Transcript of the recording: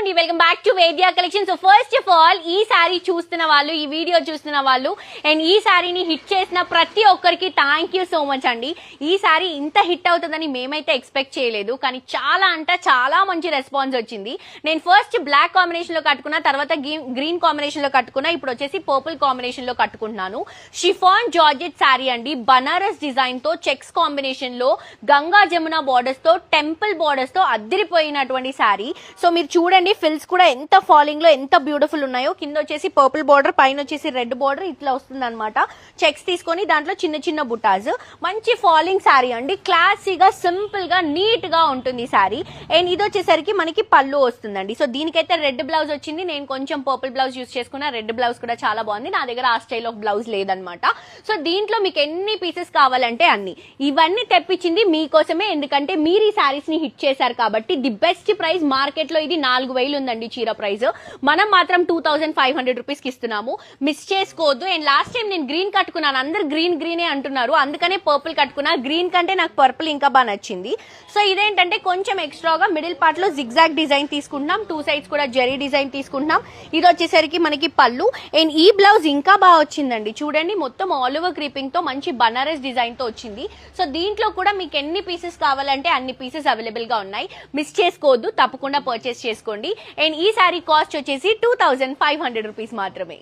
అండి, welcome back to Vedya collection. So first of all ఈ సారీ చూస్తున్న వాళ్ళు, ఈ వీడియో చూస్తున్న వాళ్ళు అండ్ ఈ సారీని హిట్ చేసిన ప్రతి ఒక్కరికి థ్యాంక్ యూ సో మచ్ అండి. ఈ సారీ ఇంత హిట్ అవుతుందని మేమైతే ఎక్స్పెక్ట్ చేయలేదు, కానీ చాలా అంటే చాలా మంచి రెస్పాన్స్ వచ్చింది. నేను ఫస్ట్ బ్లాక్ కాంబినేషన్ లో కట్టుకున్నా, తర్వాత గ్రీన్ కాంబినేషన్ లో కట్టుకున్నా, ఇప్పుడు వచ్చేసి పర్పుల్ కాంబినేషన్ లో కట్టుకుంటున్నాను. షిఫాన్ జార్జెట్ సారీ అండి, బనారస్ డిజైన్ తో చెక్స్ కాంబినేషన్ లో గంగా జమున బోర్డర్స్ తో టెంపుల్ బోర్డర్స్ తో అద్దరిపోయినటువంటి సారీ. సో మీరు చూడండి, ఫిల్స్ కూడా ఎంత ఫాలింగ్ లో ఎంత బ్యూటిఫుల్ ఉన్నాయో. కింద వచ్చేసి పర్పుల్ బార్డర్, పైన వచ్చేసి రెడ్ బార్డర్ ఇట్లా వస్తుంది అనమాట. చెక్స్ తీసుకొని దాంట్లో చిన్న చిన్న బుటాస్. మంచి ఫాలింగ్ సారీ అండి, క్లాసీగా సింపుల్ గా నీట్ గా ఉంటుంది సారీ. అండ్ ఇది వచ్చేసరికి మనకి పళ్ళు వస్తుందండి. సో దీనికైతే రెడ్ బ్లౌజ్ వచ్చింది, నేను కొంచెం పర్పుల్ బ్లౌజ్ యూస్ చేసుకున్నా. రెడ్ బ్లౌజ్ కూడా చాలా బాగుంది, నా దగ్గర ఆ స్టైల్ ఆఫ్ బ్లౌజ్ లేదనమాట. సో దీంట్లో మీకు ఎన్ని పీసెస్ కావాలంటే అన్ని. ఇవన్నీ తెప్పించింది మీకోసమే, ఎందుకంటే మీరు ఈ సారీస్ ని హిట్ చేశారు కాబట్టి. ది బెస్ట్ ప్రైస్ మార్కెట్ లో ఇది 4000 ఉందండి చీర ప్రైస్, మనం మాత్రం 2500 రూపీస్ కి ఇస్తున్నాము. మిస్ చేసుకోవద్దు. అండ్ లాస్ట్ టైం నేను గ్రీన్ కట్టుకున్నాను, అందరు గ్రీనే అంటున్నారు, అందుకనే పర్పుల్ కట్టుకున్నా. గ్రీన్ కంటే నాకు పర్పుల్ ఇంకా బాగా నచ్చింది. సో ఇదేంటంటే కొంచెం ఎక్స్ట్రాగా మిడిల్ పార్ట్ లో జిగ్జాగ్ డిజైన్ తీసుకుంటున్నాం, టూ సైడ్స్ కూడా జరీ డిజైన్ తీసుకుంటున్నాం. ఇది వచ్చేసరికి మనకి పళ్ళు. అండ్ ఈ బ్లౌజ్ ఇంకా బాగా వచ్చిందండి, చూడండి మొత్తం ఆల్ ఓవర్ క్రీపింగ్ తో మంచి బనారస్ డిజైన్ తో వచ్చింది. సో దీంట్లో కూడా మీకు ఎన్ని పీసెస్ కావాలంటే అన్ని పీసెస్ అవైలబుల్ గా ఉన్నాయి, మిస్ చేసుకోవద్దు, తప్పకుండా పర్చేస్ చేసుకోండి. అండ్ ఈ సారీ కాస్ట్ వచ్చేసి 2500 రూపీస్ మాత్రమే.